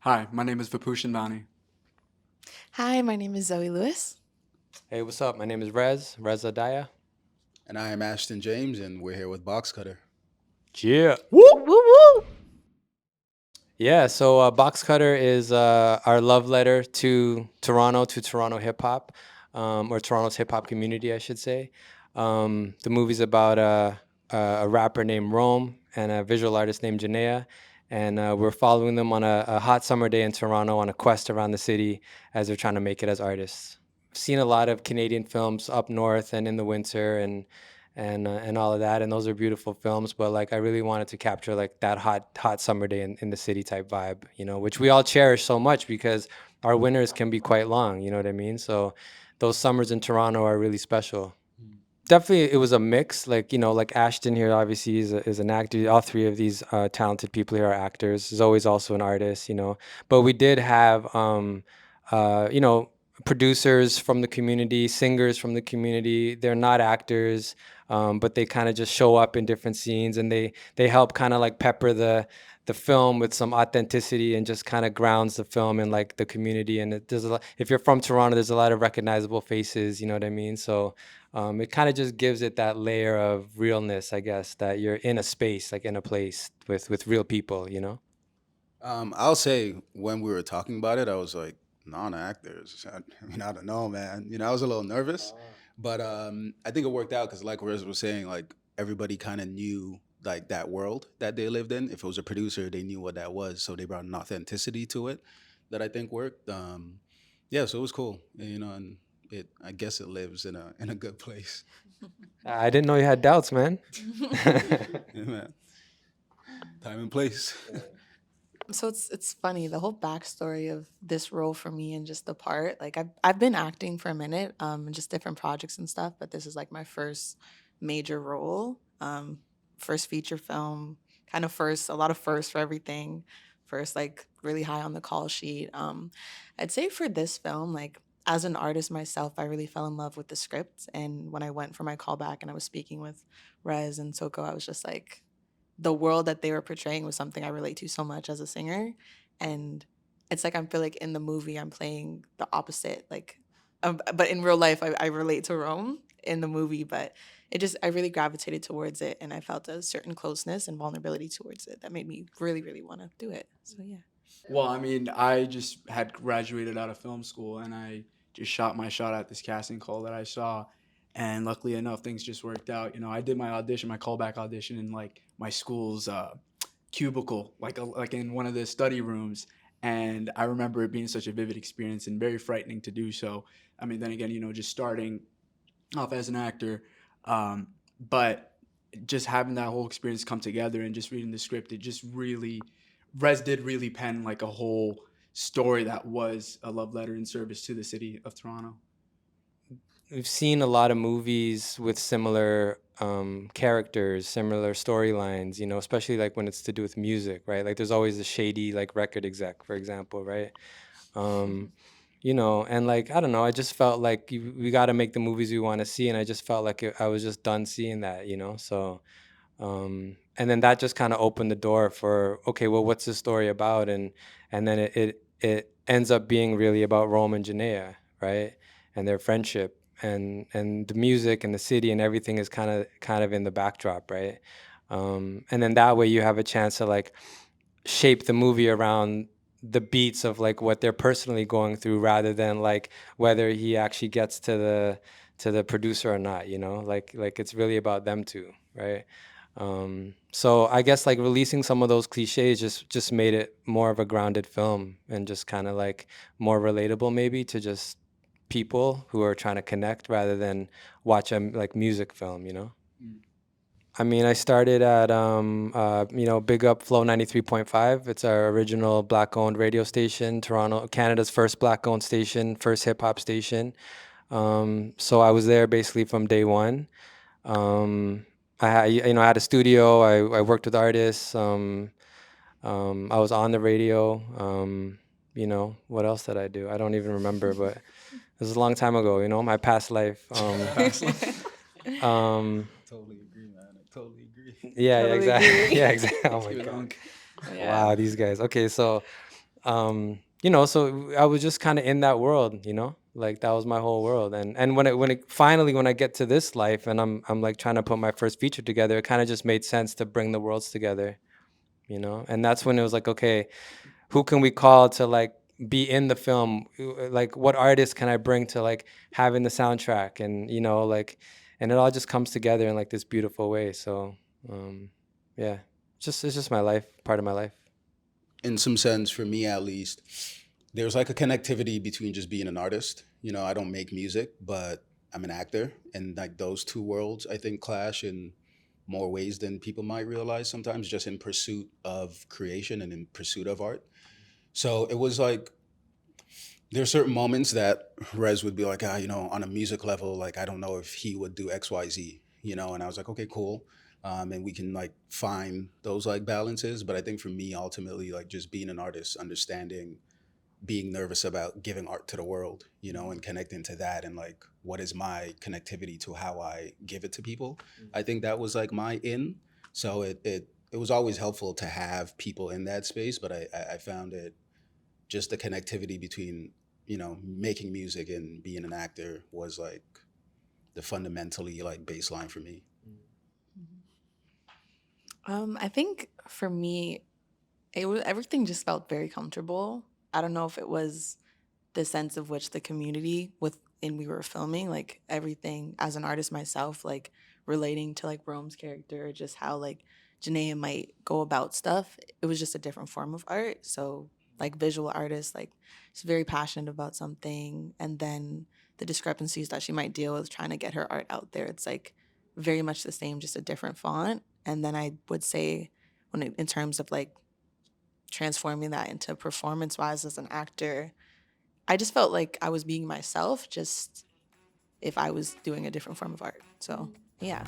Hi, my name is Vipushan Bani. Hi, my name is Zoe Lewis. Hey, what's up? My name is Reza Diya. And I am Ashton James, and we're here with Boxcutter. Yeah. Woo woo! Yeah, so Boxcutter is our love letter to Toronto hip hop, or Toronto's hip hop community, I should say. The movie's about a rapper named Rome and a visual artist named Janaea, and we're following them on a hot summer day in Toronto on a quest around the city as they're trying to make it as artists. I've seen a lot of Canadian films up north and in the winter and all of that, and those are beautiful films, but like I really wanted to capture like that hot summer day in the city type vibe, which we all cherish so much because our winters can be quite long, you know what I mean? So those summers in Toronto are really special. Definitely it was a mix, like like Ashton here obviously is an actor. All three of these talented people here are actors. Zoe's also an artist, but we did have producers from the community, singers from the community. They're not actors, but they kind of just show up in different scenes, and they help kind of like pepper the film with some authenticity and just kind of grounds the film in like the community. And there's a lot, if you're from Toronto, there's a lot of recognizable faces, you know what I mean? So it kind of just gives it that layer of realness, I guess, that you're in a space, like in a place with real people, I'll say when we were talking about it, I was like, non-actors. I don't know, man. I was a little nervous, but I think it worked out because, like Rez was saying, like everybody kind of knew like that world that they lived in. If it was a producer, they knew what that was, so they brought an authenticity to it that I think worked. Yeah, so it was cool, and I guess it lives in a good place. I didn't know you had doubts, man. Yeah, man. Time and place. So it's funny, the whole backstory of this role for me and just the part. Like I've been acting for a minute, in just different projects and stuff, but this is like my first major role, first feature film, kind of first, a lot of firsts for everything. First, like really high on the call sheet. I'd say for this film, like as an artist myself, I really fell in love with the script. And when I went for my callback and I was speaking with Rez and Soko, I was just like, the world that they were portraying was something I relate to so much as a singer. And it's like I feel like in the movie I'm playing the opposite. Like, but in real life I relate to Rome in the movie, but I really gravitated towards it, and I felt a certain closeness and vulnerability towards it that made me really, really want to do it. So yeah. Well, I mean, I just had graduated out of film school and I just shot my shot at this casting call that I saw. And luckily enough, things just worked out. I did my audition, my callback audition in like my school's cubicle, like in one of the study rooms. And I remember it being such a vivid experience and very frightening to do so. I mean, then again, just starting off as an actor, but just having that whole experience come together and just reading the script, it just really, Rez did really pen like a whole story that was a love letter in service to the city of Toronto. We've seen a lot of movies with similar characters, similar storylines, especially like when it's to do with music, right? Like there's always a shady like record exec, for example, right? Um, and like I don't know, I just felt like we got to make the movies we want to see, and I just felt like I was just done seeing that, So, and then that just kind of opened the door for, okay, well, what's the story about? And then it ends up being really about Rome and Janaea, right? And their friendship, and the music and the city and everything is kind of in the backdrop, right? And then that way you have a chance to like shape the movie around the beats of like what they're personally going through rather than like whether he actually gets to the producer or not, like it's really about them two, right? So I guess like releasing some of those cliches just made it more of a grounded film and just kind of like more relatable maybe to just people who are trying to connect rather than watch a like music film. I mean, I started at big up Flow 93.5. It's our original black-owned radio station, Toronto, Canada's first black-owned station, first hip-hop station. So I was there basically from day one. I had a studio. I worked with artists. I was on the radio. What else did I do? I don't even remember, but it was a long time ago. My past life. Past life. Totally agree, man. I totally agree. Yeah, Totally exactly. agree. Yeah, exactly. Oh my Too god. long. Yeah. Wow, these guys. Okay, so So I was just kind of in that world, like that was my whole world. And when it finally, when I get to this life and I'm like trying to put my first feature together, it kind of just made sense to bring the worlds together, and that's when it was like, okay, who can we call to like be in the film? Like what artist can I bring to like having the soundtrack? And like, and it all just comes together in like this beautiful way. So yeah, it's just my life, part of my life. In some sense, for me at least, there's like a connectivity between just being an artist. I don't make music, but I'm an actor, and like those two worlds, I think, clash in more ways than people might realize sometimes, just in pursuit of creation and in pursuit of art. So it was like there are certain moments that Rez would be like, on a music level, like I don't know if he would do X, Y, Z, and I was like, okay, cool. And we can like find those like balances. But I think for me, ultimately, like just being an artist, understanding, being nervous about giving art to the world, and connecting to that and like what is my connectivity to how I give it to people. I think that was like my in. So it was always helpful to have people in that space, but I found it just the connectivity between making music and being an actor was like the fundamentally like baseline for me. I think for me, everything just felt very comfortable. I don't know if it was the sense of which the community within we were filming, like everything as an artist myself, like relating to like Rome's character, just how like Janaea might go about stuff. It was just a different form of art. So like visual artists, like she's very passionate about something, and then the discrepancies that she might deal with trying to get her art out there. It's like very much the same, just a different font. And then I would say in terms of like transforming that into performance wise as an actor, I just felt like I was being myself, just if I was doing a different form of art. So, yeah.